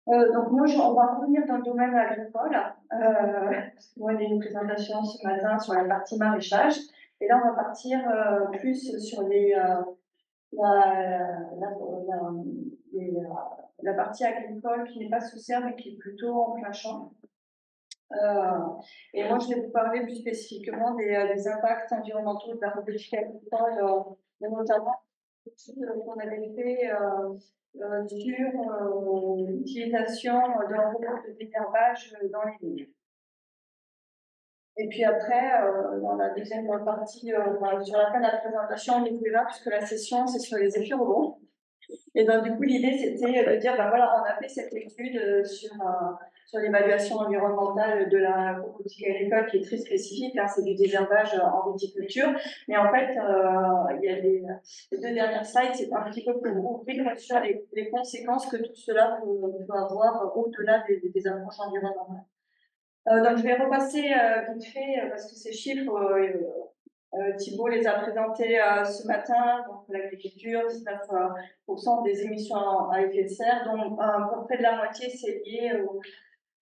Donc moi, on va revenir dans le domaine agricole. Parce que moi, j'ai une présentation ce matin sur la partie maraîchage. Et là, on va partir plus sur la, les, la partie agricole qui n'est pas sous serre, mais qui est plutôt en plein champ. Et moi, je vais vous parler plus spécifiquement des impacts environnementaux de la robotique agricole, notamment qu'on avait fait sur l'utilisation d'un robot de désherbage dans les lignes. Et puis après, dans la deuxième partie, sur la fin de la présentation, on ouvrira, puisque la session, c'est sur les effets rebonds. Et donc, du coup, l'idée, c'était de dire, ben voilà, on a fait cette étude sur l'évaluation environnementale de la robotique agricole qui est très spécifique, hein, c'est du désherbage en viticulture. Mais en fait, il y a les deux dernières slides, c'est un petit peu pour ouvrir sur les conséquences que tout cela peut avoir au-delà des approches environnementales. Donc, je vais repasser vite fait, parce que ces chiffres, Thibault les a présentés ce matin. Donc, l'agriculture, 19% des émissions à effet de serre, dont à peu près de la moitié, c'est lié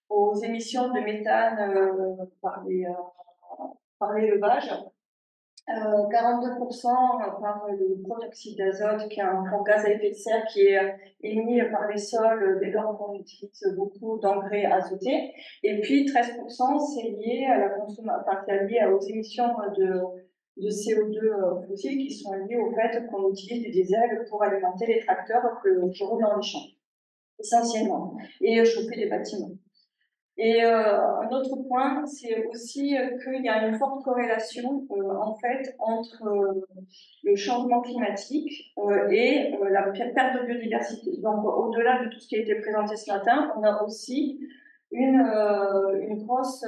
aux émissions de méthane par l'élevage. 42% par le protoxyde d'azote, qui est un gaz à effet de serre qui est émis par les sols dès lors qu'on utilise beaucoup d'engrais azotés. Et puis 13%, c'est lié à la consommation, enfin, c'est lié aux émissions de CO2 fossiles qui sont liées au fait qu'on utilise du diesel pour alimenter les tracteurs qui roulent dans les champs, essentiellement, et chauffer les bâtiments. Et un autre point, c'est aussi qu'il y a une forte corrélation en fait entre le changement climatique et la perte de biodiversité. Donc, au-delà de tout ce qui a été présenté ce matin, on a aussi une grosse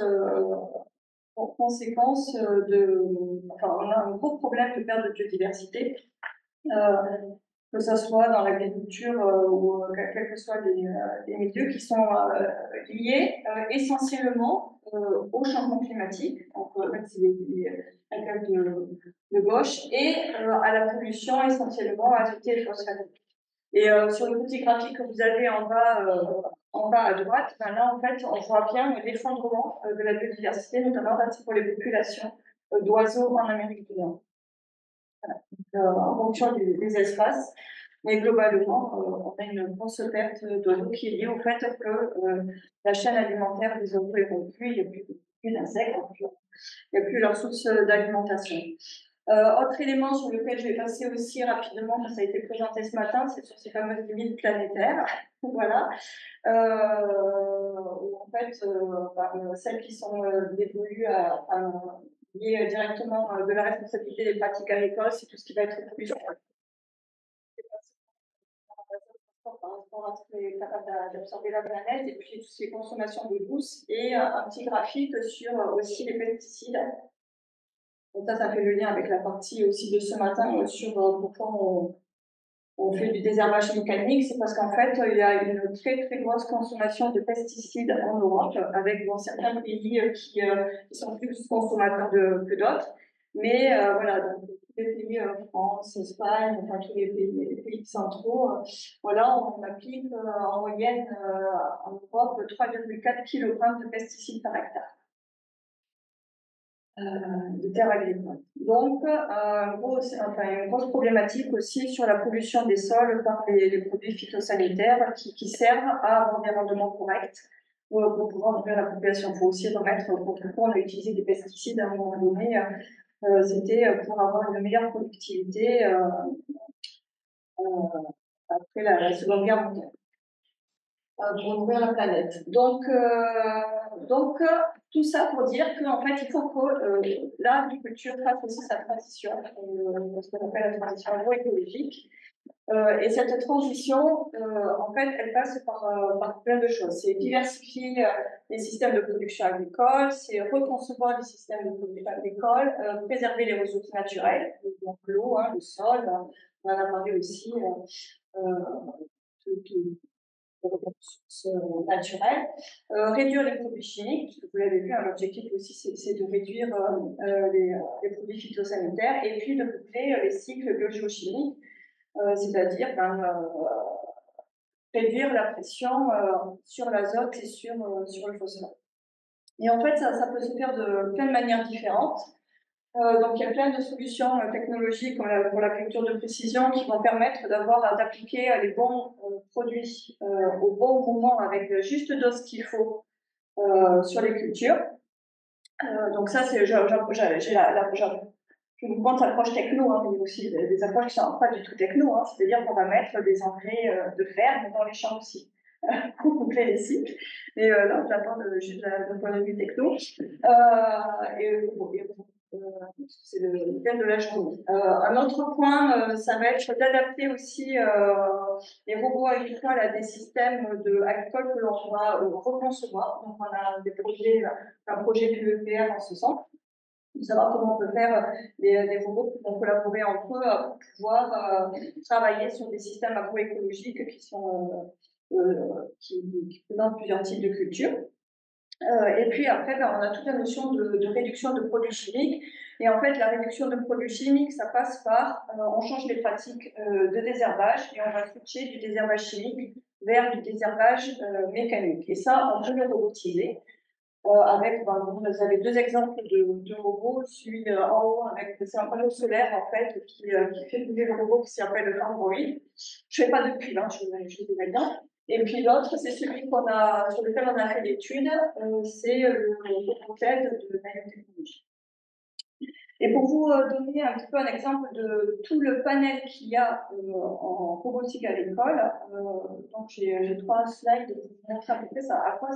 conséquence enfin, on a un gros problème de perte de biodiversité. Que ce soit dans l'agriculture ou quels que soient les milieux qui sont liés essentiellement au changement climatique, donc c'est la case de gauche, et à la pollution essentiellement azotée et phosphorique. Et sur le petit graphique que vous avez en bas à droite, ben là en fait on voit bien l'effondrement de la biodiversité, notamment pour les populations d'oiseaux en Amérique du Nord. En fonction des espaces. Mais globalement, on a une grosse perte d'eau qui est liée au fait que la chaîne alimentaire des oiseaux est rompue, il n'y a plus d'insectes, il n'y a plus leur source d'alimentation. Autre élément sur lequel je vais passer aussi rapidement, ça a été présenté ce matin, c'est sur ces fameuses limites planétaires. Voilà. Où en fait, celles qui sont dévolues liées directement de la responsabilité des pratiques agricoles, c'est tout ce qui va être plus par rapport à ce qui est capable d'absorber la planète, et puis tout ce qui est consommation d'eau douce, et un petit graphique sur aussi les pesticides. Donc ça fait le lien avec la partie aussi de ce matin sur pourquoi on fait du désherbage mécanique. C'est parce qu'en fait, il y a une très très grosse consommation de pesticides en Europe, avec certains pays qui sont plus consommateurs que d'autres. Mais voilà, donc tous les pays, France, Espagne, enfin tous les pays centraux, voilà, on applique en moyenne en Europe 3,4 kg de pesticides par hectare de terres agricoles. Donc, une grosse problématique aussi sur la pollution des sols par les produits phytosanitaires qui servent à avoir des rendements corrects pour pouvoir nourrir la population. Il faut aussi remettre pourquoi on a utilisé des pesticides à un moment donné. C'était pour avoir une meilleure productivité après la Seconde Guerre mondiale. Pour nourrir la planète. Donc, tout ça pour dire qu'en fait, il faut que l'agriculture fasse aussi sa transition, ce qu'on appelle la transition agroécologique. Et cette transition, en fait, elle passe par plein de choses. C'est diversifier les systèmes de production agricole, c'est reconcevoir les systèmes de production agricole, préserver les ressources naturelles, donc l'eau, le sol, on en a parlé aussi, ressources naturelles, réduire les produits chimiques, puisque vous l'avez vu, l'objectif aussi c'est de réduire les produits phytosanitaires, et puis de coupler les cycles biogéochimiques, c'est-à-dire réduire la pression sur l'azote et sur le phosphore. Et en fait, ça peut se faire de plein de manières différentes. Donc, il y a plein de solutions technologiques pour l'agriculture de précision qui vont permettre d'appliquer les bons produits au bon moment avec la juste dose qu'il faut sur les cultures. Donc ça, c'est, je vous montre l'approche techno, hein, mais il y a aussi des approches qui ne sont pas du tout techno, hein, c'est-à-dire qu'on va mettre des engrais de fer dans les champs aussi pour coupler les cycles. Et là, je l'attends juste d'un point de vue techno. C'est le thème de la journée. Un autre point, ça va être d'adapter aussi les robots agricoles à des systèmes agricoles que l'on va reconcevoir. Donc, on a un projet PEPR en ce sens, de savoir comment on peut faire des robots qui vont collaborer entre eux pour pouvoir travailler sur des systèmes agroécologiques qui présentent plusieurs types de cultures. Et puis après, on a toute la notion de réduction de produits chimiques. Et en fait, la réduction de produits chimiques, ça passe par, on change les pratiques de désherbage et on va switcher du désherbage chimique vers du désherbage mécanique. Et ça, on peut le robotiser. Vous avez deux exemples de robots. Celui en haut, c'est un panneau solaire en fait qui fait bouger le robot qui s'appelle le Farmboy. Je ne fais pas de pub, hein, je vous dirai bien. Et puis l'autre, c'est celui sur lequel on a fait l'étude, c'est le robot TED de nanotechnologie. Et pour vous donner un petit peu un exemple de tout le panel qu'il y a en robotique à l'école, donc j'ai 3 slides pour vous montrer à peu près à quoi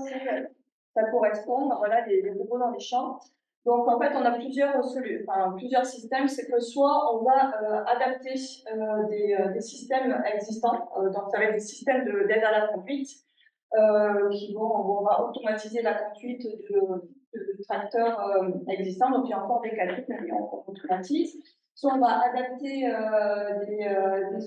ça correspond, voilà, les robots dans les champs. Donc en fait, on a plusieurs systèmes. C'est que soit on va adapter des systèmes existants, donc ça va être des systèmes d'aide à la conduite, on va automatiser la conduite de tracteurs existants. Donc il y a encore des calculs, mais on automatise. Soit on va adapter des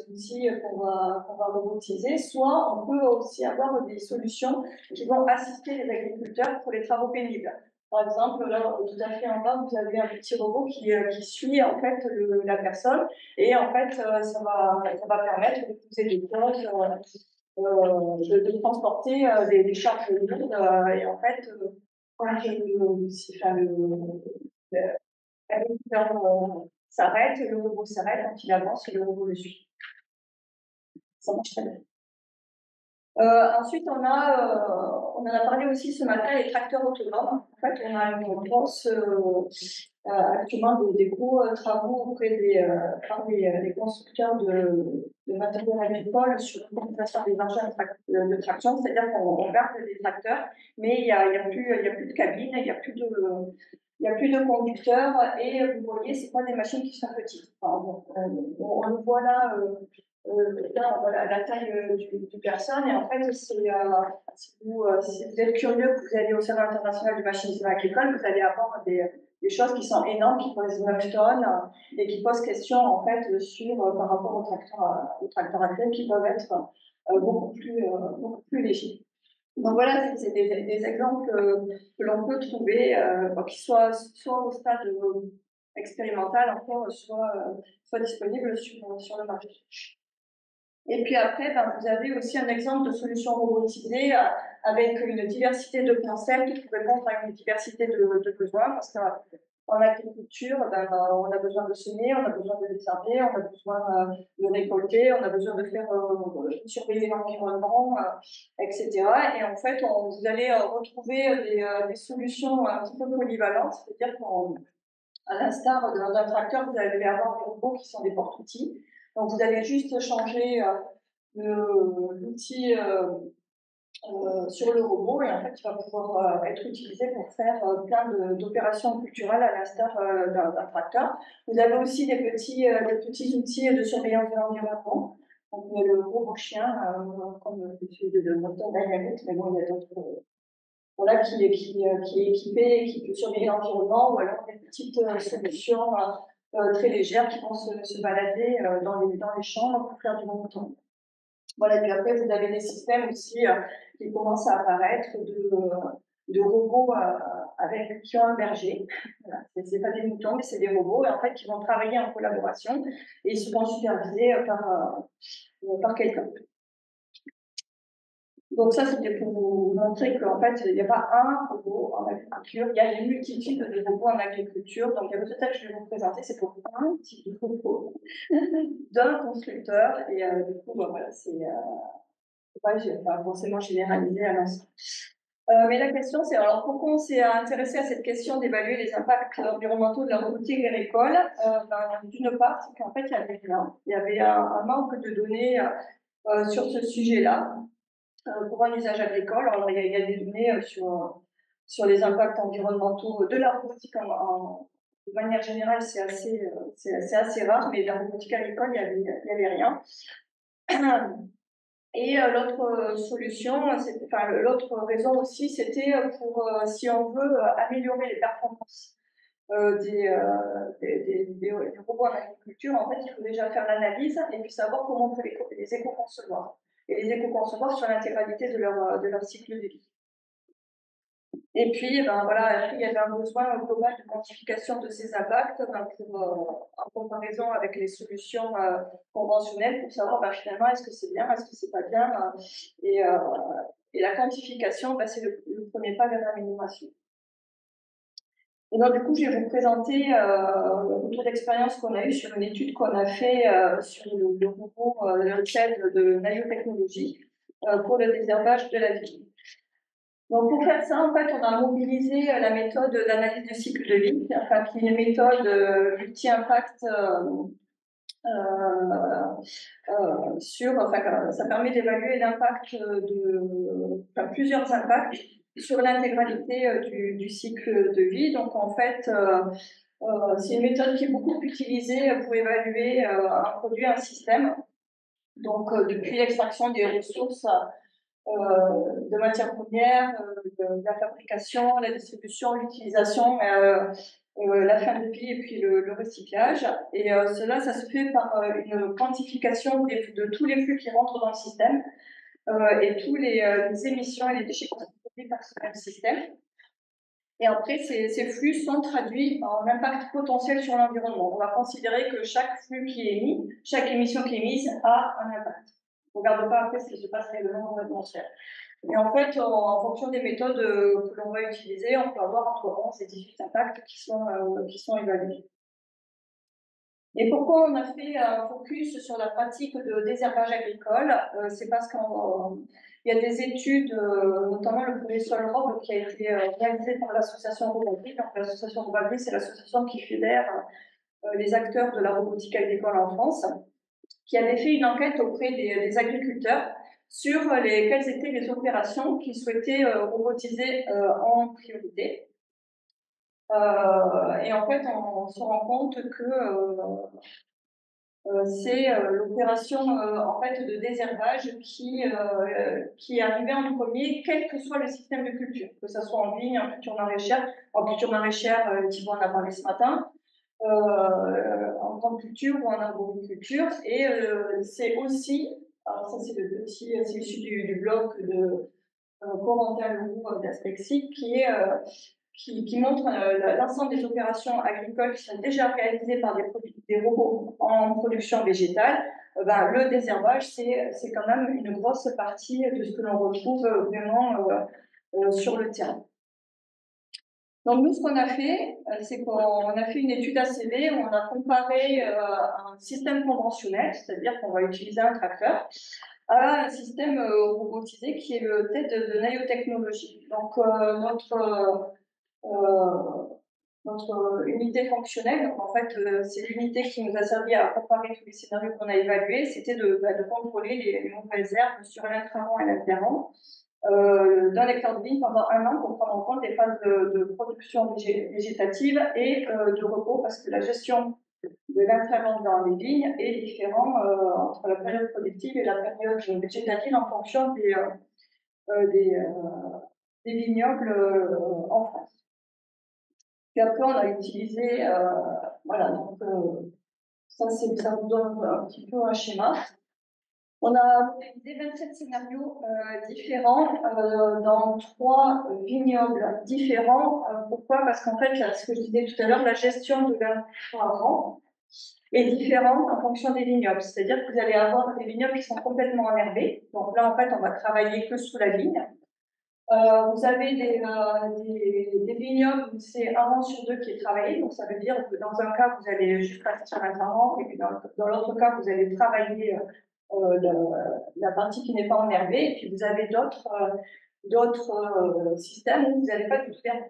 outils qu'on va robotiser, soit on peut aussi avoir des solutions qui vont assister les agriculteurs pour les travaux pénibles. Par exemple, là, tout à fait en bas, vous avez un petit robot qui suit en fait la personne, et en fait, ça va permettre de poser des choses, de transporter des charges lourdes, et en fait, quand l'agriculteur s'arrête, le robot s'arrête, quand il avance, le robot le suit. Ça marche très bien. Ensuite, on en a parlé aussi ce matin, les tracteurs autonomes. En fait, on a une grosse, actuellement des gros travaux auprès des constructeurs de matériel agricole sur l'utilisation des engins de traction, c'est-à-dire qu'on garde des tracteurs, mais il y a plus de cabine, il n'y a plus de conducteurs, et vous voyez, c'est pas des machines qui sont petites. Enfin, on le voit là. Là, voilà, la taille du personne. Et en fait, si vous êtes curieux, que vous allez au Salon international du machinisme agricole, vous allez avoir des choses qui sont énormes, qui pèsent 9 tonnes et qui posent question en fait par rapport aux tracteurs actuels qui peuvent être beaucoup plus légers. Donc voilà, c'est des exemples que l'on peut trouver, qui soient soit au stade expérimental encore, soit disponibles sur le marché. Et puis après, vous avez aussi un exemple de solution robotisée avec une diversité de concepts pour répondre à une diversité de besoins. Parce qu'en agriculture, on a besoin de semer, on a besoin de désherber, on a besoin de récolter, on a besoin de faire surveiller l'environnement, etc. Et en fait, vous allez retrouver des solutions un petit peu polyvalentes, c'est-à-dire qu'à l'instar d'un tracteur, vous allez avoir des robots qui sont des porte-outils. Donc, vous allez juste changer l'outil sur le robot, et en fait, il va pouvoir être utilisé pour faire plein d'opérations culturelles à l'instar d'un tracteur. Vous avez aussi des petits outils de surveillance de l'environnement. Donc, il y a le robot chien, comme celui de Motor Dynamics, mais bon, il y a d'autres. Voilà, qui est équipé et qui peut surveiller l'environnement, ou alors des petites solutions très légères qui vont se balader dans les champs pour faire du montant. Voilà, et puis après, vous avez des systèmes aussi qui commencent à apparaître de robots qui ont un berger. Voilà, c'est pas des moutons, mais c'est des robots, et en fait, qui vont travailler en collaboration et ils seront supervisés par quelqu'un. Donc ça, c'était pour vous montrer qu'en fait, il n'y a pas un robot en agriculture, il y a une multitude de robots en agriculture. Donc le total que je vais vous présenter, c'est pour un type de robot d'un constructeur. Et du coup, voilà, c'est pas forcément généralisé à l'ensemble. Mais la question, c'est alors pourquoi on s'est intéressé à cette question d'évaluer les impacts environnementaux de la robotique agricole. D'une part, c'est qu'en fait, il y avait un manque de données sur ce sujet-là pour un usage agricole. Alors, il y a des données sur les impacts environnementaux de la robotique de manière générale, c'est assez rare, mais la robotique agricole, il y avait rien. Et l'autre solution, enfin l'autre raison aussi, c'était pour si on veut améliorer les performances des robots en agriculture, en fait, il faut déjà faire l'analyse et puis savoir comment on peut les éco-concevoir. Et les éco-concevoir sur l'intégralité de leur cycle de vie. Et puis, ben, voilà, après, il y avait un besoin global de quantification de ces impacts en comparaison avec les solutions conventionnelles pour savoir ben, finalement est-ce que c'est bien, est-ce que c'est pas bien. Et, euh, et la quantification, ben, c'est le premier pas vers l'amélioration. Et donc, du coup, je vais vous présenter le retour d'expérience qu'on a eu sur une étude qu'on a fait sur le robot, le TED de nanotechnologie pour le désherbage de la vigne. Donc, pour faire ça, en fait, on a mobilisé la méthode d'analyse du cycle de vie, enfin, qui est une méthode multi-impact ça permet d'évaluer l'impact plusieurs impacts sur l'intégralité du cycle de vie. Donc, en fait, c'est une méthode qui est beaucoup utilisée pour évaluer un produit, un système. Donc, depuis l'extraction des ressources de matières premières, de la fabrication, la distribution, l'utilisation, la fin de vie et puis le recyclage. Et cela, ça se fait par une quantification de tous les flux qui rentrent dans le système et tous les émissions et les déchets qu'on produit par ce même système. Et après, ces flux sont traduits en impact potentiel sur l'environnement. On va considérer que chaque flux qui est émis, chaque émission qui est émise a un impact. On ne regarde pas après ce qui se passe réellement dans l'atmosphère. Et en fait, en fonction des méthodes que l'on va utiliser, on peut avoir entre 11 et 18 impacts qui sont évalués. Et pourquoi on a fait un focus sur la pratique de désherbage agricole? C'est parce qu'il y a des études, notamment le premier SolRob qui a été réalisé par l'association Robagri. Donc l'association Robagri, c'est l'association qui fédère les acteurs de la robotique agricole en France, qui avait fait une enquête auprès des agriculteurs sur quelles étaient les opérations qu'ils souhaitaient robotiser en priorité. Et en fait, on se rend compte que c'est l'opération en fait de désherbage qui est arrivée en premier, quel que soit le système de culture, que ce soit en vigne, en culture maraîchère, Thibaut en a parlé ce matin, en grande culture ou en arboriculture. Et c'est aussi, alors ça c'est issu du blog de Corentin Leroux d'Aspexi, qui montre l'ensemble des opérations agricoles qui sont déjà réalisées par des robots en production végétale. Le désherbage, c'est quand même une grosse partie de ce que l'on retrouve vraiment sur le terrain. Donc nous, ce qu'on a fait, c'est qu'on a fait une étude ACV où on a comparé un système conventionnel, c'est-à-dire qu'on va utiliser un tracteur, à un système robotisé qui est le TED de nanotechnologie. Donc notre unité fonctionnelle, donc en fait, c'est l'unité qui nous a servi à comparer tous les scénarios qu'on a évalués, c'était de contrôler les nouvelles herbes sur l'intrarang et l'interrang d'un hectare de vigne pendant 1 an pour prendre en compte les phases de production végétative et de repos, parce que la gestion de l'intrarang dans les vignes est différente entre la période productive et la période végétative en fonction des vignobles en France. Puis après, on a utilisé, voilà, donc ça vous donne un petit peu un schéma. On a utilisé 27 scénarios différents dans 3 vignobles différents. Pourquoi? Parce qu'en fait, ce que je disais tout à l'heure, la gestion de l'intrarang, est différente en fonction des vignobles. C'est-à-dire que vous allez avoir des vignobles qui sont complètement enherbés. Donc là, en fait, on va travailler que sous la vigne. Vous avez des vignobles où c'est un rang sur deux qui est travaillé. Donc ça veut dire que dans un cas, vous allez juste passer sur un rang, et puis dans l'autre cas, vous allez travailler la partie qui n'est pas enherbée. Et puis vous avez d'autres systèmes où vous n'allez pas tout faire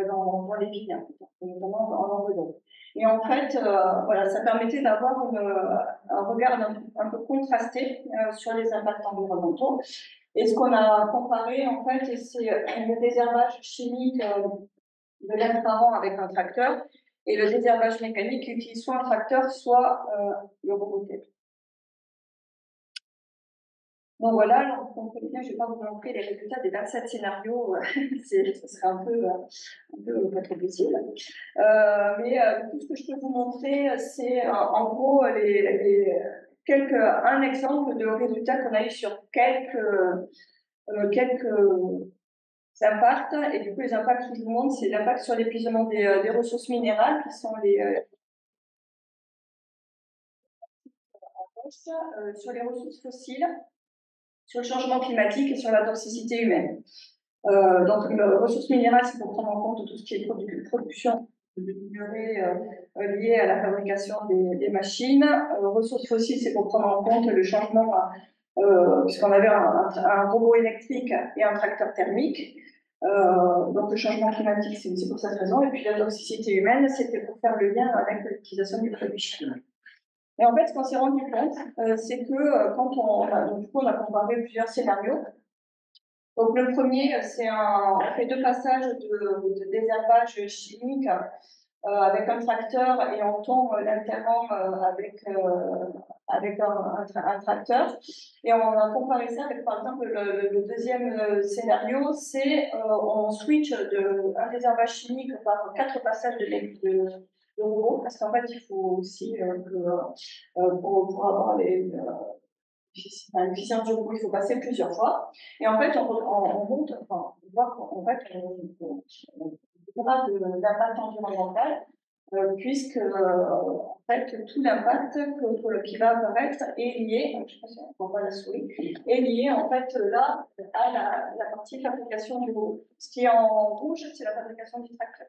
dans les vignes, notamment en Languedoc. Et en fait, voilà, ça permettait d'avoir un regard un peu contrasté sur les impacts environnementaux. Et ce qu'on a comparé, en fait, c'est le désherbage chimique de l'intrant avec un tracteur et le désherbage mécanique qui utilise soit un tracteur, soit le roboté. Donc voilà, alors, vous comprenez bien, je ne vais pas vous montrer les résultats des 27 scénarios, ce serait un peu pas trop possible. Mais tout ce que je peux vous montrer, c'est en gros un exemple de résultats qu'on a eu sur quelques impacts. Et du coup, les impacts que je vous montre, c'est l'impact sur l'épuisement des ressources minérales, qui sont sur les ressources fossiles, sur le changement climatique et sur la toxicité humaine. Donc, les ressources minérales, c'est pour prendre en compte tout ce qui est production de minerais liés à la fabrication des machines. Ressources fossiles, c'est pour prendre en compte le changement, puisqu'on avait un robot électrique et un tracteur thermique. Donc, le changement climatique, c'est aussi pour cette raison. Et puis, la toxicité humaine, c'était pour faire le lien avec l'utilisation du produit chimique. Et en fait, ce qu'on s'est rendu compte, c'est que quand on a comparé plusieurs scénarios. Donc le premier, on fait 2 passages de désherbage chimique avec un tracteur et on tombe l'interrant avec un tracteur. Et on a comparé ça avec, par exemple, le deuxième scénario, c'est on switch un désherbage chimique par 4 passages de robots, parce qu'en fait, il faut aussi pour avoir l'efficience du robot, il faut passer plusieurs fois. Et en fait, on monte, enfin, on voit qu'en fait, on verra d'impact environnemental, puisque en fait, tout l'impact qui va apparaître est lié, je ne sais pas si on voit la souris, est lié en fait là à la partie fabrication du robot. Ce qui est en rouge, c'est la fabrication du tracteur.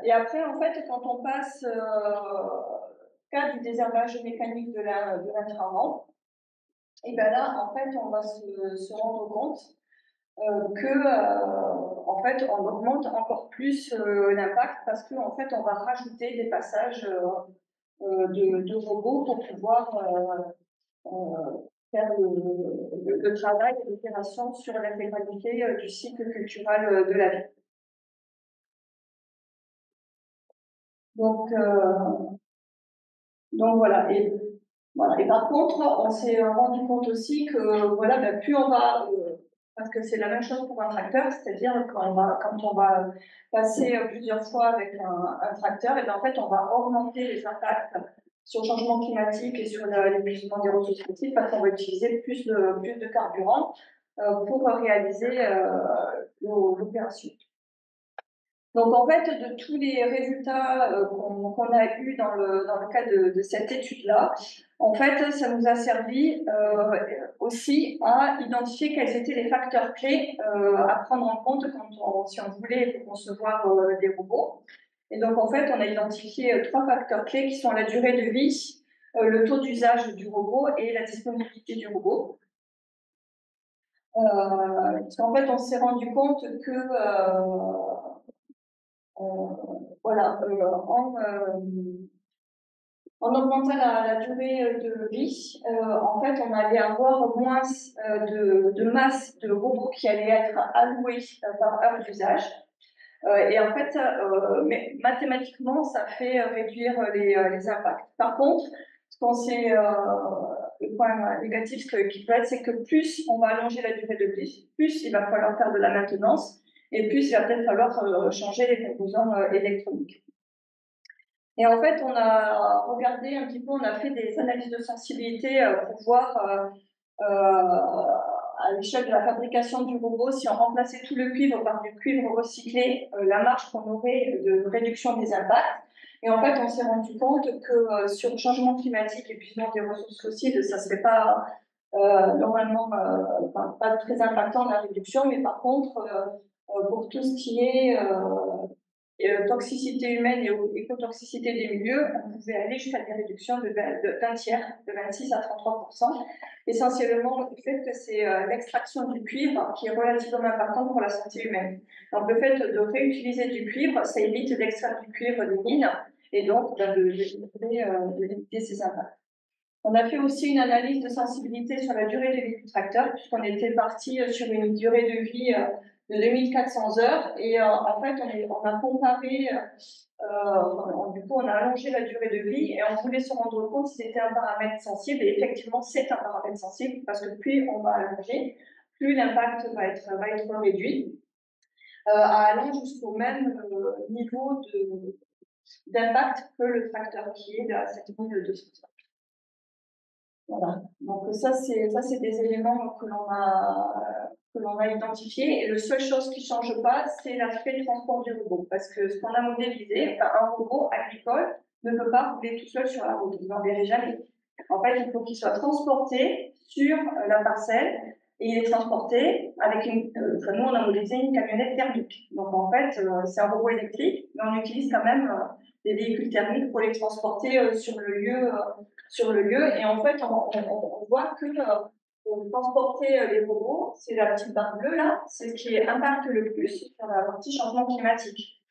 Et après, en fait, quand on passe cas du désherbage mécanique de l'intrarang, et bien là, en fait, on va se rendre compte que, en fait, on augmente encore plus l'impact parce qu'en fait, on va rajouter des passages de robots pour pouvoir faire le travail et l'opération sur l'intégralité du cycle culturel de la vie. Donc voilà. Et par contre, on s'est rendu compte aussi que voilà, ben, plus on va, parce que c'est la même chose pour un tracteur, c'est-à-dire quand on va passer plusieurs fois avec un tracteur, et bien en fait on va augmenter les impacts sur le changement climatique et sur l'épuisement des ressources fossiles parce qu'on va utiliser plus de carburant pour réaliser l'opération. Donc, en fait, de tous les résultats qu'on a eus dans le cas de cette étude-là, en fait, ça nous a servi aussi à identifier quels étaient les facteurs clés à prendre en compte si on voulait concevoir des robots. Et donc, en fait, on a identifié 3 facteurs clés qui sont la durée de vie, le taux d'usage du robot et la disponibilité du robot. Parce qu'en fait, on s'est rendu compte que voilà, en augmentant la durée de vie, en fait, on allait avoir moins de masse de robots qui allaient être alloués par heure d'usage. Et en fait, mais mathématiquement, ça fait réduire les impacts. Par contre, le point négatif qui peut être, c'est que plus on va allonger la durée de vie, plus il va falloir faire de la maintenance et plus il va peut-être falloir changer les composants électroniques. Et en fait, on a regardé un petit peu, on a fait des analyses de sensibilité pour voir à l'échelle de la fabrication du robot, si on remplaçait tout le cuivre par du cuivre recyclé, la marge qu'on aurait de réduction des impacts. Et en fait, on s'est rendu compte que sur le changement climatique, épuisement des ressources fossiles, ça ne serait pas normalement pas très impactant la réduction, mais par contre, pour tout ce qui est toxicité humaine et écotoxicité des milieux, on pouvait aller jusqu'à des réductions d'un tiers, de 26 à 33%, essentiellement du fait que c'est l'extraction du cuivre qui est relativement importante pour la santé humaine. Donc le fait de réutiliser du cuivre, ça évite d'extraire du cuivre des mines et donc de limiter ces impacts. On a fait aussi une analyse de sensibilité sur la durée de vie du tracteur, puisqu'on était parti sur une durée de vie de 2400 heures. Et en fait, on a comparé, du coup, on a allongé la durée de vie et on voulait se rendre compte si c'était un paramètre sensible. Et effectivement, c'est un paramètre sensible, parce que plus on va allonger, plus l'impact va être réduit, allant jusqu'au même niveau d'impact que le tracteur qui est à 7200. Voilà. Donc ça c'est des éléments que l'on a identifiés. Et la seule chose qui change pas, c'est l'aspect transport du robot, parce que ce qu'on a modélisé, un robot agricole ne peut pas rouler tout seul sur la route, vous n'en verrez jamais. En fait, il faut qu'il soit transporté sur la parcelle, et il est transporté avec nous on a modélisé une camionnette thermique. Donc en fait, c'est un robot électrique, mais on utilise quand même des véhicules thermiques pour les transporter sur le lieu. Et en fait, on voit que pour transporter les robots, c'est la petite barre bleue là, c'est ce qui impacte le plus sur la partie changement climatique.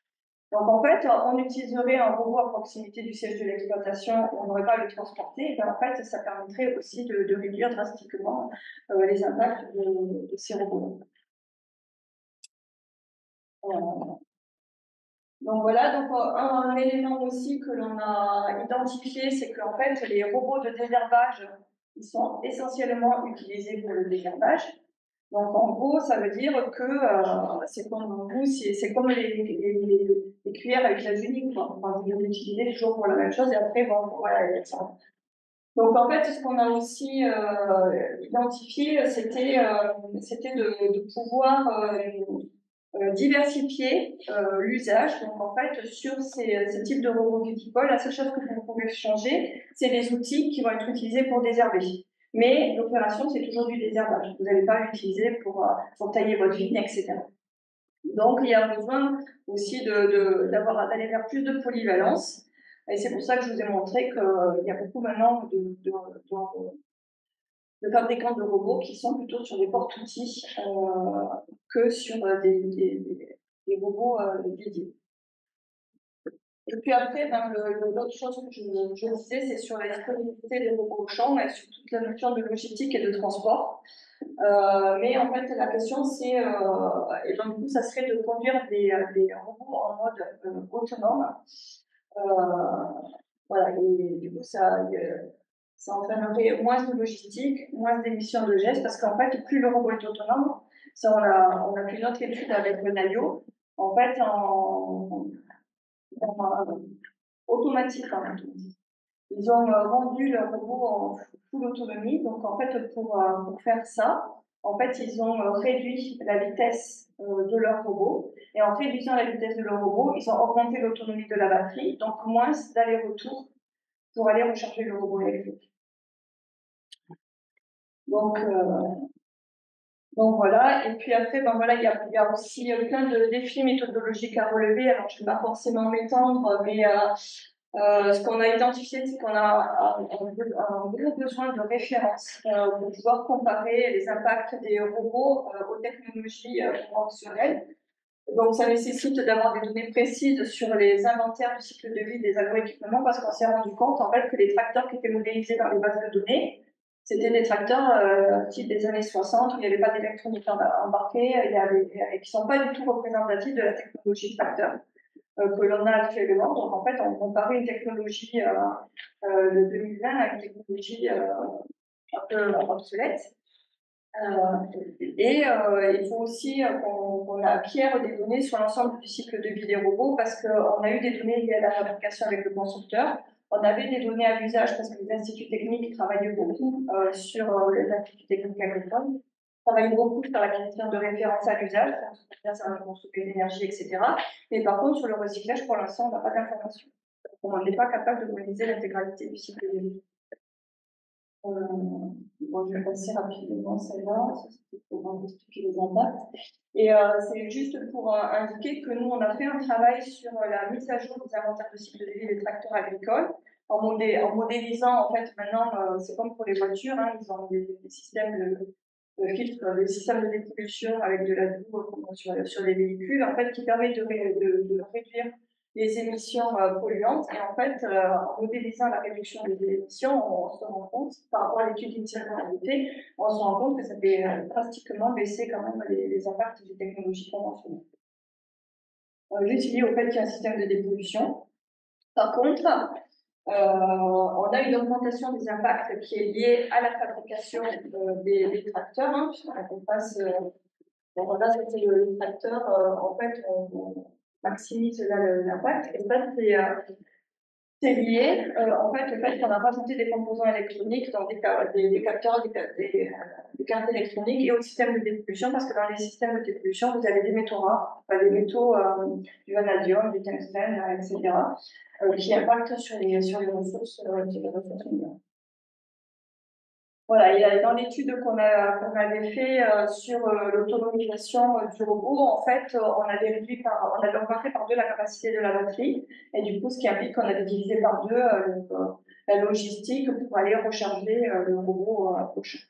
Donc en fait, on utiliserait un robot à proximité du siège de l'exploitation, on n'aurait pas à le transporter, et bien en fait, ça permettrait aussi de réduire drastiquement les impacts de ces robots. Donc voilà, donc un élément aussi que l'on a identifié, c'est qu'en fait, les robots de désherbage, ils sont essentiellement utilisés pour le désherbage. Donc en gros, ça veut dire que c'est comme les cuillères avec la unique, quoi. Enfin, vous les utilisez toujours pour la même chose et après, bon, voilà, ça. Donc en fait, ce qu'on a aussi identifié, c'était de pouvoir diversifier l'usage. Donc en fait, sur ces types de robots viticoles, la seule chose que vous pouvez changer, c'est les outils qui vont être utilisés pour désherber. Mais l'opération, c'est toujours du désherbage. Vous n'allez pas l'utiliser pour tailler votre vigne, etc. Donc il y a besoin aussi d'aller vers plus de polyvalence. Et c'est pour ça que je vous ai montré qu'il y a beaucoup maintenant de fabricants de robots qui sont plutôt sur des porte-outils que sur des robots dédiés. Et puis après, l'autre chose que je disais, c'est sur la disponibilité des robots au champ et sur toute la notion de logistique et de transport. Mais en fait, la question, c'est, et donc du coup, ça serait de conduire des robots en mode autonome. Voilà, et du coup, ça entraînerait moins de logistique, moins d'émissions de gestes, parce qu'en fait, plus le robot est autonome, ça on a fait une autre étude avec le NAIO, en fait, en automatique en fait. Ils ont rendu leur robot en full autonomie, donc en fait, pour faire ça, en fait, ils ont réduit la vitesse de leur robot, et en réduisant la vitesse de leur robot, ils ont augmenté l'autonomie de la batterie, donc moins d'aller-retour pour aller recharger le robot électrique. Donc voilà, et puis après, voilà, il y a aussi plein de défis méthodologiques à relever. Alors, je ne vais pas forcément m'étendre, mais ce qu'on a identifié, c'est qu'on a un gros besoin de références pour pouvoir comparer les impacts des robots aux technologies conventionnelles. Donc, ça nécessite d'avoir des données précises sur les inventaires du cycle de vie des agroéquipements, parce qu'on s'est rendu compte en fait que les tracteurs qui étaient modélisés dans les bases de données, c'était des tracteurs type des années 60 où il n'y avait pas d'électronique embarquée et qui ne sont pas du tout représentatifs de la technologie de tracteur que l'on a actuellement. Donc en fait, on comparait une technologie de 2020 à une technologie un peu obsolète. Il faut aussi qu'on acquiert des données sur l'ensemble du cycle de vie des robots, parce qu'on a eu des données liées à la fabrication avec le constructeur. On avait des données à l'usage parce que les instituts techniques travaillaient beaucoup sur les instituts techniques agricoles, travaillaient beaucoup sur la question de référence à l'usage, ça va consommer de l'énergie, etc. Mais par contre, sur le recyclage, pour l'instant, on n'a pas d'informations. on n'est pas capable de modéliser l'intégralité du cycle de vie. Bon, je vais passer rapidement celle-là, c'est pour expliquer les impacts. Et c'est juste pour indiquer que nous, on a fait un travail sur la mise à jour des inventaires de cycle de vie des tracteurs agricoles, en modélisant, en fait, maintenant, c'est comme pour les voitures, hein, ils ont des systèmes de filtres, des systèmes de dépollution avec de la boue sur les véhicules, en fait, qui permet de réduire les émissions polluantes. Et en fait, en modélisant la réduction des émissions, on se rend compte, par rapport à l'étude initialement faite, on se rend compte que ça fait drastiquement baisser quand même les impacts des technologies conventionnelles. Juste lié au fait qu'il y a un système de dépollution. Par contre, on a une augmentation des impacts qui est liée à la fabrication des tracteurs. Hein, on passe, bon, là, c'était le tracteur, en fait, on maximise l'impact. Et ça, c'est lié, en fait, le fait qu'on a rajouté des composants électroniques, donc des capteurs, des cartes électroniques et au système de dépollution, parce que dans les systèmes de dépollution, vous avez des métaux rares, des métaux du vanadium, du tungstène, etc., qui impactent sur les ressources minérales. Voilà, et dans l'étude qu'on avait fait sur l'autonomisation du robot, en fait, on avait augmenté par 2 la capacité de la batterie, et du coup, ce qui implique qu'on avait divisé par 2 la logistique pour aller recharger le robot prochain.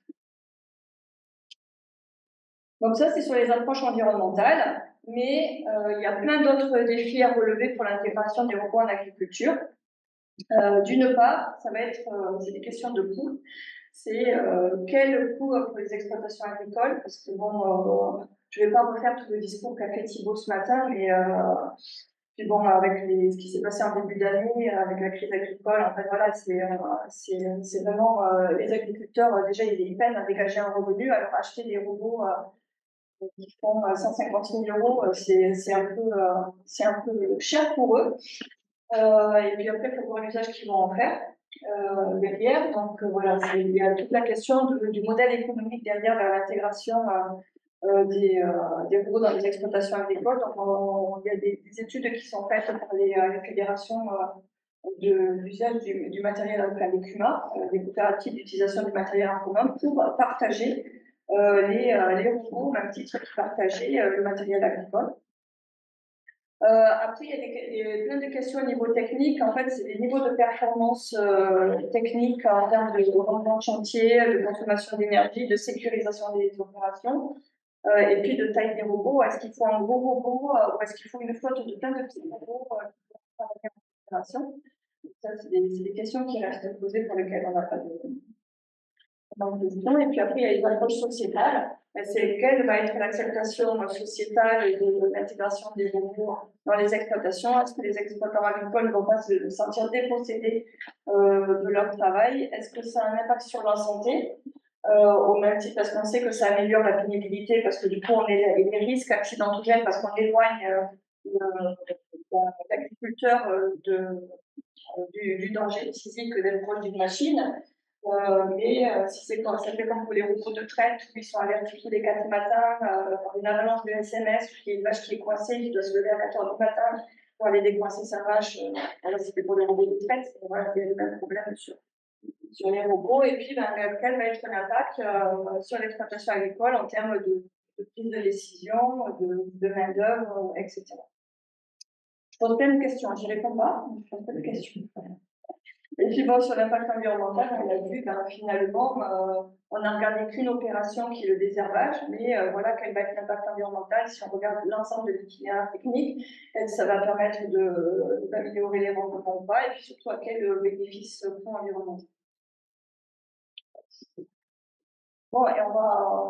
Donc ça, c'est sur les approches environnementales, mais il y a plein d'autres défis à relever pour l'intégration des robots en agriculture. D'une part, ça va être c'est des questions de coût. C'est quel coût pour les exploitations agricoles, parce que bon, je ne vais pas refaire tout le discours qu'a fait Thibault ce matin, mais puis bon, avec ce qui s'est passé en début d'année, avec la crise agricole, en fait, voilà, c'est vraiment les agriculteurs, déjà, ils peinent à dégager un revenu, alors acheter des robots qui font 150 000 euros, c'est un peu cher pour eux. Et puis après, il faut voir l'usage qu'ils vont en faire derrière. Donc voilà, il y a toute la question du modèle économique derrière l'intégration des robots dans les exploitations agricoles. Donc il y a des études qui sont faites par les fédérations d'usage du matériel, les CUMA, des coopératives d'utilisation du matériel en commun, pour partager les robots au même titre qu'ils partageaient le matériel agricole. Après, il y a plein de questions au niveau technique. En fait, c'est des niveaux de performance technique en termes de rendement de chantier, de consommation d'énergie, de sécurisation des opérations, et puis de taille des robots. Est-ce qu'il faut un gros robot ou est-ce qu'il faut une flotte de plein de petits robots pour travailler en opération? Ça, c'est des questions qui restent posées pour lesquelles on n'a pas de question. Et puis après, il y a les approches sociétales. C'est quelle va être l'acceptation sociétale de l'intégration des robots dans les exploitations? Est-ce que les exploitants agricoles ne vont pas se sentir dépossédés de leur travail? Est-ce que ça a un impact sur leur santé? Au même titre, parce qu'on sait que ça améliore la pénibilité, parce que du coup, on est les risques accidentogènes, parce qu'on éloigne l'agriculteur du danger physique d'être proche d'une machine. Mais si ça fait comme pour les robots de traite où ils sont avertis tous les 4 matins par une avalanche de SMS, où il y a une vache qui est coincée, qui doit se lever à 4 heures du matin pour aller décoincer sa vache. Alors c'était pour les robots de traite, voilà, il y a le même problème sur les robots. Et puis, quel va être l'impact sur l'exploitation agricole en termes de prise de décision, de main-d'œuvre, etc. Je pose plein de questions, je n'y réponds pas, mais je pose plein de questions. Et puis bon, sur l'impact environnemental, on a vu finalement, on n'a regardé qu'une opération qui est le désherbage, mais voilà quel va être l'impact environnemental si on regarde l'ensemble de l'itinéraire technique, et ça va permettre d'améliorer les rendements ou pas, et puis surtout à quel bénéfice font environnemental. Bon, et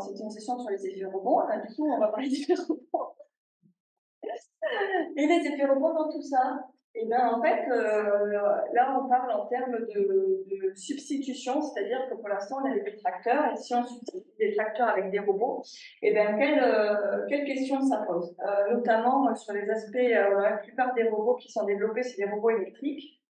c'est une session sur les effets rebonds, du coup, on va parler des effets rebonds. Et les effets rebonds dans tout ça? Et bien, en fait, là, on parle en termes de substitution, c'est-à-dire que pour l'instant, on a des tracteurs, et si on substitue des tracteurs avec des robots, et bien, quelle question ça pose? Notamment sur les aspects, la plupart des robots qui sont développés, c'est des robots électriques.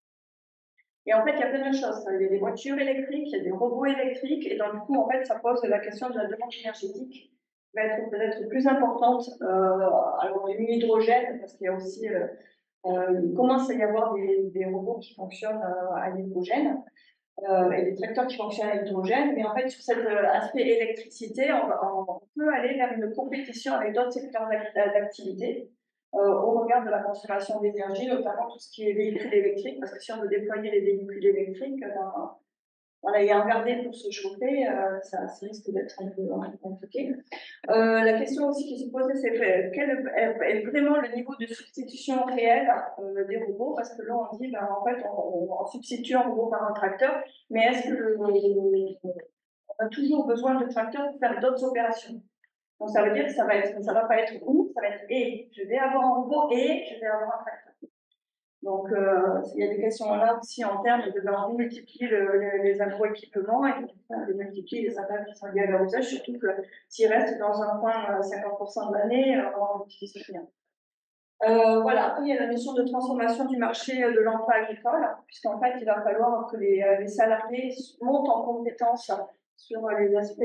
Et en fait, il y a plein de choses. Il y a des voitures électriques, il y a des robots électriques, et donc, du coup, en fait, ça pose la question de la demande énergétique va être peut-être plus importante. Alors, il y a l'hydrogène, parce qu'il y a aussi Il commence à y avoir des robots qui fonctionnent à l'hydrogène et des tracteurs qui fonctionnent à l'hydrogène, mais en fait, sur cet aspect électricité, on peut aller vers une compétition avec d'autres secteurs d'activité au regard de la consommation d'énergie, notamment tout ce qui est véhicules électriques, parce que si on veut déployer les véhicules électriques, voilà, et regarder pour se chauffer, ça risque d'être un peu compliqué. La question aussi qui se posait, c'est quel est vraiment le niveau de substitution réel des robots, parce que là on dit, ben, en fait, on substitue un robot par un tracteur, mais est-ce que on a toujours besoin de tracteurs pour faire d'autres opérations? Donc ça veut dire que ça va pas être ou, ça va être et. Je vais avoir un robot et je vais avoir un tracteur. Donc, il y a des questions là aussi en termes de multiplier les agroéquipements et de multiplier les impacts qui sont liés à leur usage, surtout que s'ils restent dans un coin 50% de l'année, on n'utilise rien. Voilà, après il y a la notion de transformation du marché de l'emploi agricole, puisqu'en fait il va falloir que les salariés montent en compétences sur les aspects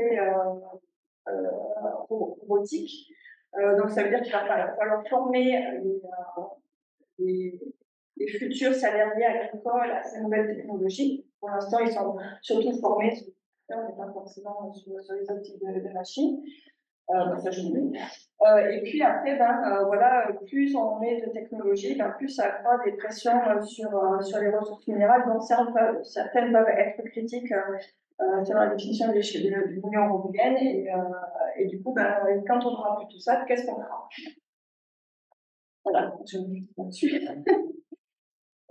robotiques. Donc ça veut dire qu'il va falloir former les, les futurs salariés agricoles à ces nouvelles technologies. Pour l'instant, ils sont surtout formés sur mais pas forcément sur les autres types de machines. Ça joue mieux. Et puis après, voilà, plus on met de technologie, plus ça accroît des pressions sur les ressources minérales. Donc certaines peuvent être critiques sur la définition de l'Union européenne. Et du coup, quand on aura plus tout ça, qu'est-ce qu'on fera? Voilà, je me dis là-dessus.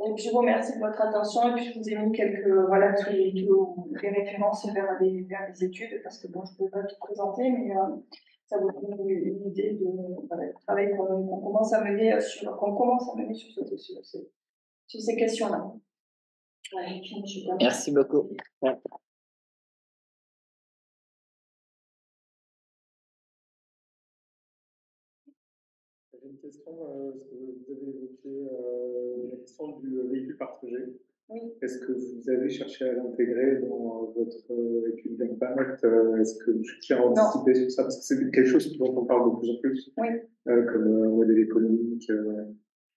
Et puis, je vous remercie de votre attention. Et puis, je vous ai mis quelques, voilà, tous les références vers les études, parce que bon, je ne peux pas tout présenter, mais ça vous donne une idée de voilà, du travail qu'on commence à mener sur ces questions-là. Ouais, merci beaucoup. Ouais. J'ai une question, parce que vous avez évoqué la question du véhicule partagé. Oui. Est-ce que vous avez cherché à l'intégrer dans votre étude d'impact? Est-ce que vous cherchez à anticiper sur ça? Parce que c'est quelque chose dont on parle de plus en plus, oui. comme modèle économique.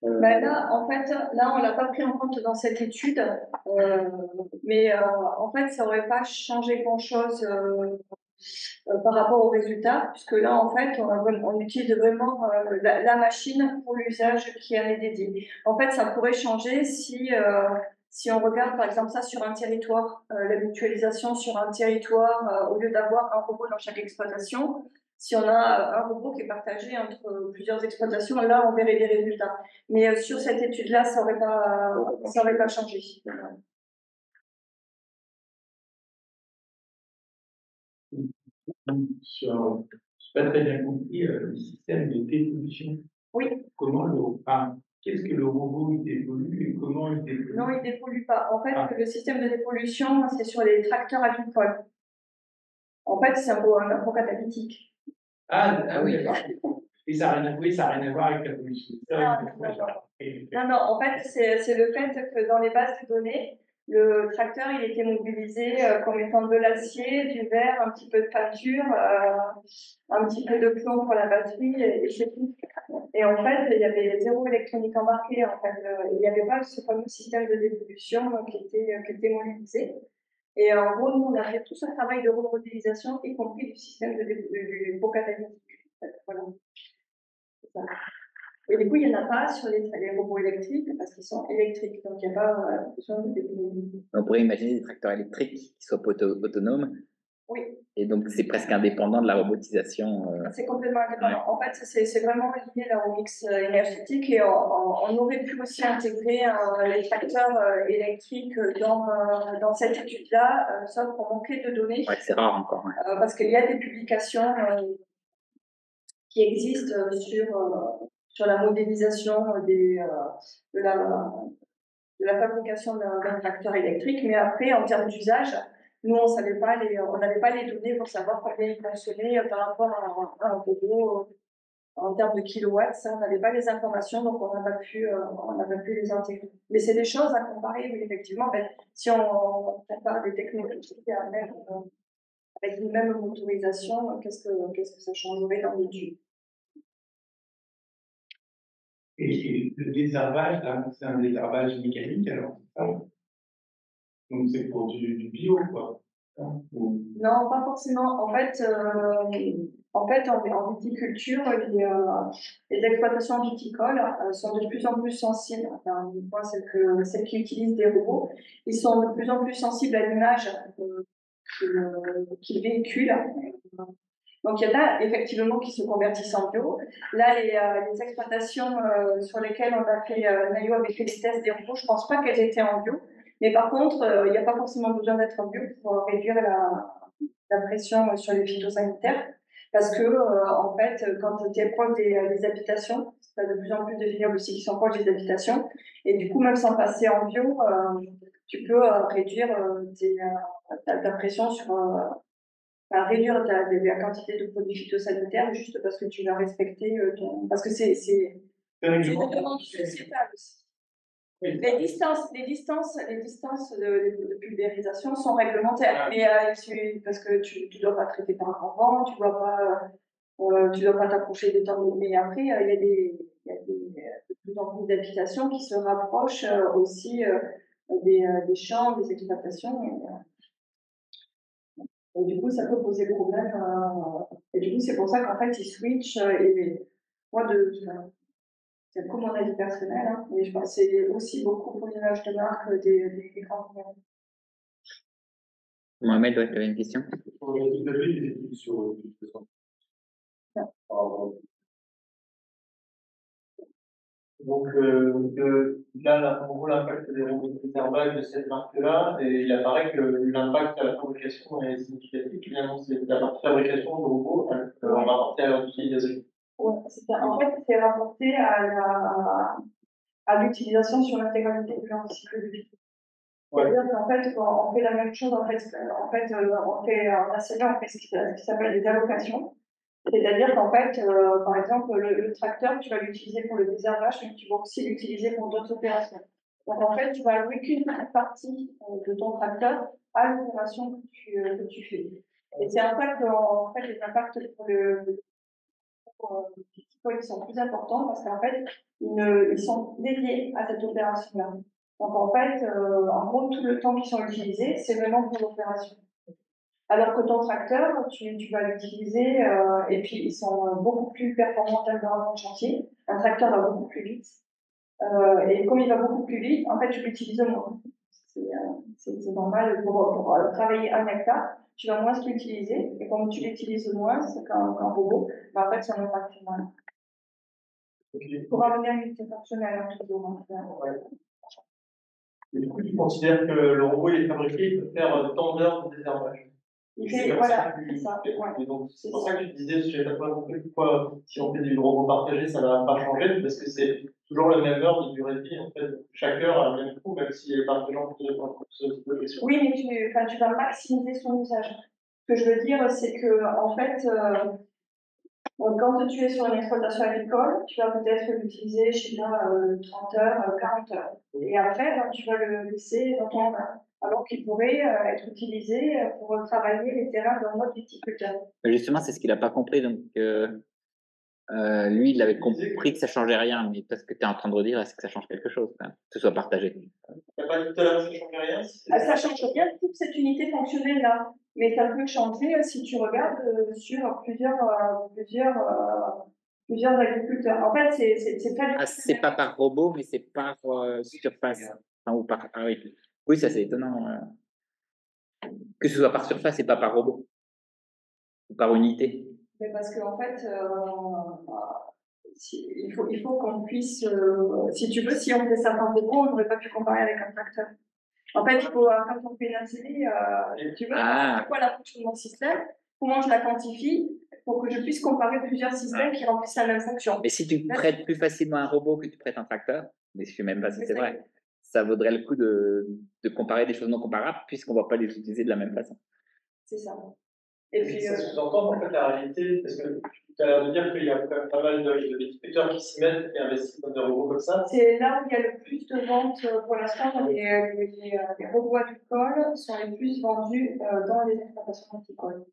Là, en fait, là, on l'a pas pris en compte dans cette étude, mais en fait, ça aurait pas changé grand-chose par rapport aux résultats, puisque là, en fait, on utilise vraiment la machine pour l'usage qui en est dédié. En fait, ça pourrait changer si on regarde, par exemple, ça sur un territoire, la mutualisation sur un territoire, au lieu d'avoir un robot dans chaque exploitation, si on a un robot qui est partagé entre plusieurs exploitations, là, on verrait des résultats. Mais sur cette étude-là, ça aurait pas changé. Je n'ai pas très bien compris le système de dépollution. Oui. Qu'est-ce que le robot il dépollue et comment il dépollue? Non, il ne dépollue pas. En fait, le système de dépollution, c'est sur les tracteurs agricoles. En fait, c'est un pot catalytique. Ah oui, d'accord. Et ça n'a rien à voir avec la pollution. Non, en fait, c'est le fait que dans les bases de données, le tracteur, il était mobilisé comme étant de l'acier, du verre, un petit peu de peinture, un petit peu de plomb pour la batterie, et c'est tout. Et en fait, il y avait zéro électronique embarquée. En fait, il n'y avait pas ce fameux système de dépollution qui était mobilisé. Et en gros, nous, on a fait tout ce travail de remodélisation, y compris du système du pot catalytique. En fait, voilà. C'est ça. Et du coup, il n'y en a pas sur les robots électriques parce qu'ils sont électriques, donc il n'y a pas besoin de dépollution. On pourrait imaginer des tracteurs électriques qui soient autonomes. Oui. Et donc, c'est presque indépendant de la robotisation. C'est complètement indépendant. Ouais. En fait, c'est vraiment lié là, au mix énergétique et on aurait pu aussi intégrer les tracteurs électriques dans cette étude-là, sauf qu'on manquait de données. Ouais, c'est rare encore. Ouais. Parce qu'il y a des publications qui existent sur la modélisation de la fabrication d'un tracteur électrique, mais après, en termes d'usage, nous, on n'avait pas les données pour savoir combien il consommait par rapport à un robot en termes de kilowatts. Ça, on n'avait pas les informations, donc on n'a pas pu les intégrer. Mais c'est des choses à comparer, oui, effectivement. Si on compare des technologies avec une même motorisation, qu'est-ce que ça changerait dans l'étude? Et le désherbage, là, c'est un désherbage mécanique, alors, c'est ça? Donc c'est pour du bio, quoi. Non, pas forcément. En viticulture, les exploitations viticoles sont de plus en plus sensibles. Enfin, moi, celles qui utilisent des robots, ils sont de plus en plus sensibles à l'image qu'ils véhiculent. Donc, il y en a effectivement qui se convertissent en bio. Là, les exploitations sur lesquelles on a fait, Nayo avait fait des tests des robots, je ne pense pas qu'elles étaient en bio. Mais par contre, il n'y a pas forcément besoin d'être en bio pour réduire la pression sur les phytosanitaires. Parce que, en fait, quand tu es proche des habitations, tu as de plus en plus de vignobles aussi qui sont proches des habitations. Et du coup, même sans passer en bio, tu peux réduire ta pression sur. Réduire la quantité de produits phytosanitaires juste parce que tu vas respecter parce que c'est une demande sociétale aussi. Oui. Les distances de pulvérisation sont réglementaires, mais parce que tu dois pas traiter par un grand vent, tu dois pas t'approcher des temps. Mais après, il y a de plus en plus d'habitations qui se rapprochent aussi des champs, des exploitations. Et du coup, ça peut poser problème. Et du coup, c'est pour ça qu'en fait, ils switchent. Et moi, c'est comme mon avis personnel, hein, mais je pense que c'est aussi beaucoup pour l'image de marque des grands compagnies. Mohamed, ouais, tu avais une question? Vous avez des études sur donc là, en gros, l'impact des robots de désherbage de cette marque-là, et il apparaît que l'impact à la fabrication est significatif. Finalement, c'est la partie fabrication du robot en rapporté à leur utilisation. Ouais, en fait, c'est rapporté à l'utilisation sur l'intégralité de leur cycle de vie. C'est-à-dire qu'en fait, on fait la même chose, on fait en national, on fait ce qui s'appelle des allocations. C'est-à-dire qu'en fait, par exemple, le tracteur, tu vas l'utiliser pour le désherbage, mais tu vas aussi l'utiliser pour d'autres opérations. Donc, en fait, tu vas allouer qu'une partie de ton tracteur à l'opération que tu fais. Et c'est en fait que les impacts pour les viticoles sont plus importants parce qu'en fait, ils sont dédiés à cette opération-là. Donc, en fait, en gros, tout le temps qu'ils sont utilisés, c'est vraiment pour l'opération. Alors que ton tracteur, tu vas l'utiliser et puis ils sont beaucoup plus performants en termes de rendement de chantier. Un tracteur va beaucoup plus vite. Et comme il va beaucoup plus vite, en fait, tu l'utilises moins. C'est normal pour travailler un hectare, tu vas moins l'utiliser. Et comme tu l'utilises moins, c'est qu'un robot, en fait, son impact est moins. Pour avoir une unité fonctionnelle, hein, toujours. Et du coup, tu considères que le robot est fabriqué, il peut faire tant d'heures de désherbage. Voilà, c'est ça. Ouais. Et donc, c'est pour ça que je disais, je n'avais pas compris pourquoi, si on fait du robot partagé, ça ne va pas changer, parce que c'est toujours la même heure de durée de vie, en fait. Chaque heure a le même coût, même si les partageants posent question. Oui, mais tu vas maximiser son usage. Ce que je veux dire, c'est que, en fait, quand tu es sur une exploitation agricole, tu vas peut-être l'utiliser, je sais pas, 30 heures, 40 heures. Et après, tu vas le laisser dans ton main. Alors qu'il pourrait être utilisé pour travailler les terrains d'un autre viticulteur. Justement, c'est ce qu'il n'a pas compris. Donc, lui, il avait compris que ça changeait rien. Mais parce que tu es en train de redire, c'est que ça change quelque chose, quand même, que ce soit partagé. Tu n'as pas dit tout à l'heure que ça changeait rien? Ça change rien toute cette unité fonctionnelle-là. Mais ça peut changer si tu regardes sur plusieurs agriculteurs. En fait, c'est pas. Ah, c'est pas par robot, mais c'est par surface. Enfin, ou par... Ah oui. Oui, ça c'est étonnant. Que ce soit par surface et pas par robot. Ou par unité. Mais parce qu'en fait, il faut qu'on puisse. Si tu veux, si on fait ça par robot, on n'aurait pas pu comparer avec un tracteur. En fait, il faut, quand on fait une série, tu veux, c'est quoi la fonction de mon système, comment je la quantifie pour que je puisse comparer plusieurs systèmes qui remplissent la même fonction. Mais si tu prêtes plus facilement un robot que tu prêtes un tracteur, mais je ne sais même pas si c'est vrai, ça vaudrait le coup de comparer des choses non comparables puisqu'on ne va pas les utiliser de la même façon. C'est ça. Et puis, ça sous-entend en fait la réalité, parce que tu as l'air de dire qu'il y a quand même pas mal de viticulteurs qui s'y mettent et investissent dans des robots comme ça. C'est là où il y a le plus de ventes pour l'instant. Les robots agricoles sont les plus vendus dans les exploitations agricoles.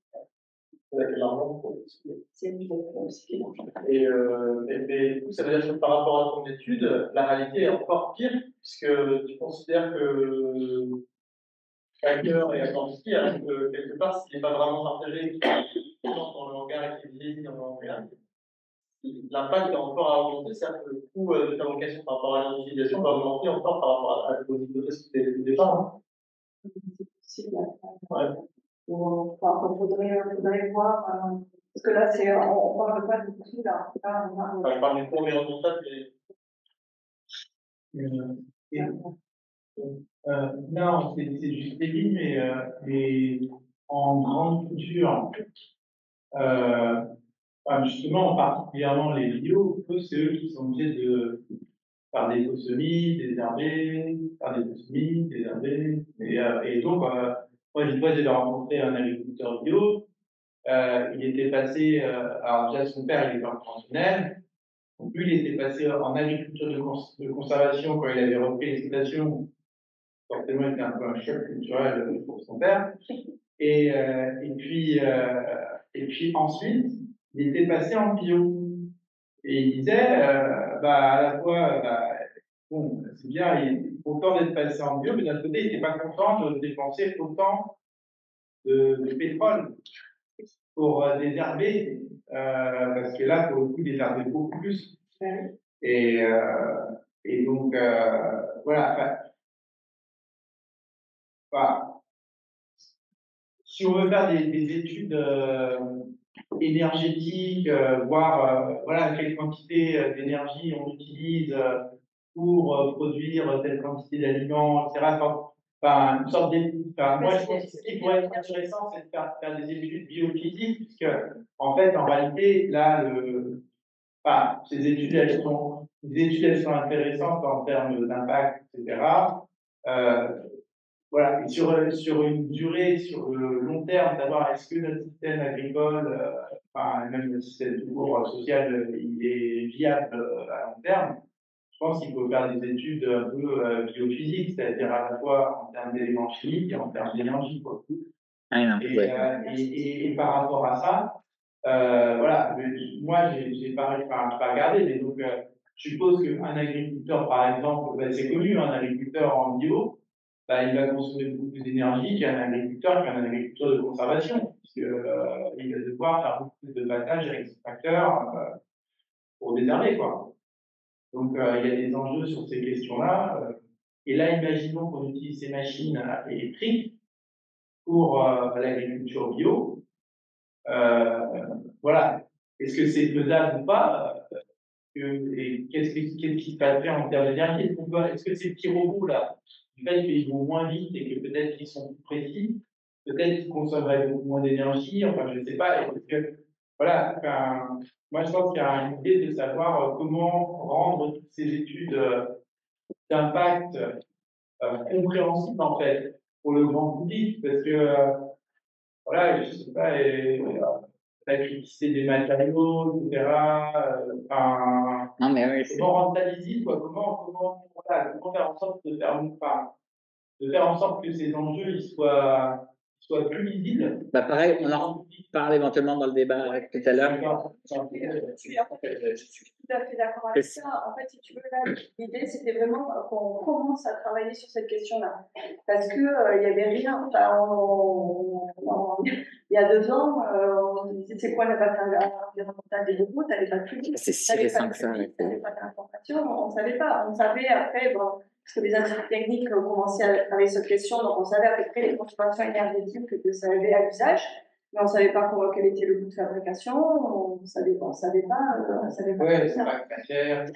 avec l'argent pour les C'est une aussi. et du coup, ça veut dire que par rapport à ton étude, la réalité est encore pire, puisque tu considères que Hacker et Atlantique, alors que quelque part, s'il n'est pas vraiment partagé dans le hangar et qu'il vieillit dans le hangar, l'impact est encore à augmenter, c'est-à-dire que le coût de fabrication par rapport à l'utilisation va augmenter encore par rapport à vos hypothèses de départ. C'est possible. Ouais. Enfin, faudrait voir, parce que là, on parle pas de tout là. Là, Enfin, je parle du coût environnemental, Non, c'est juste débile, mais en grande culture, justement, particulièrement les bio, eux, c'est eux qui sont obligés de faire des faux semis, désherber, faire des faux semis, désherber. Et donc, moi, une fois, j'ai rencontré un agriculteur bio. Il était passé, alors déjà, son père, il était en conventionnel. Donc, lui, il était passé en agriculture de conservation quand il avait repris l'exploitation. Forcément, il était un peu un choc culturel pour son père. Et puis ensuite, il était passé en bio. Et il disait, à la fois, bon, c'est bien, il est content d'être passé en bio, mais d'un côté, il n'était pas content de dépenser autant de pétrole pour désherber, parce que là, pour le coup, désherber beaucoup plus. Et donc, voilà. Si on veut faire des études énergétiques, voir voilà, quelle quantité d'énergie on utilise pour produire telle quantité d'aliments, etc. Enfin, une sorte moi, je pense que ce qui pourrait être intéressant, c'est de faire des études biophysiques, puisque, en fait, en réalité, là, ces études, elles sont intéressantes en termes d'impact, etc. Voilà, et sur une durée, sur le long terme, savoir est-ce que notre système agricole, même le système tout court social, il est viable à long terme. Je pense qu'il faut faire des études un peu biophysiques, c'est-à-dire à la fois en termes d'éléments chimiques et en termes d'énergie. Et par rapport à ça, voilà, moi, j'ai pas regardé, mais donc, je suppose qu'un agriculteur, par exemple, c'est connu, un agriculteur en bio, il va consommer beaucoup plus d'énergie qu'un agriculteur de conservation, puisque il va devoir faire beaucoup plus de battage avec ses tracteurs pour désherber, quoi. Donc, il y a des enjeux sur ces questions-là. Et là, imaginons qu'on utilise ces machines électriques pour l'agriculture bio. Voilà. Est-ce que c'est faisable ou pas? Et qu'est-ce qui se passerait en termes d'énergie? Est-ce que ces petits robots là, du fait qu'ils vont moins vite et que peut-être qu'ils sont plus précis, peut-être qu'ils consommeraient beaucoup moins d'énergie, enfin je ne sais pas. Parce que, voilà, moi je pense qu'il y a une idée de savoir comment rendre toutes ces études d'impact compréhensibles en fait pour le grand public, parce que voilà, je ne sais pas, la criticité des matériaux, etc. Non, mais oui, comment rendre ça lisible, quoi, comment faire en sorte de faire en sorte que ces enjeux ils soient plus lisibles. Pareil, on en parle éventuellement dans le débat tout à l'heure. Je suis tout à fait d'accord avec ça. En fait, si tu veux, là, l'idée, c'était vraiment qu'on commence à travailler sur cette question-là. Parce que il y avait rien. Il y a 2 ans, on disait c'est quoi l'impact environnemental des robots, t'avais pas de public, C'est si récent que ça. t'avais pas d'information, on savait pas. On savait après, bon, parce que les instituts techniques ont commencé à travailler sur cette question, donc on savait à peu près les consommations énergétiques que ça avait à l'usage. Mais on ne savait pas quel était le coût de fabrication, on ne savait pas. Ouais, c'est pas matière.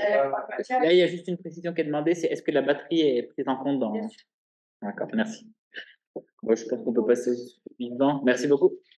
Là, il y a juste une précision qui est demandée, c'est est-ce que la batterie est prise en compte dans... D'accord, merci. Bon, je pense qu'on peut passer au suivant. Merci beaucoup.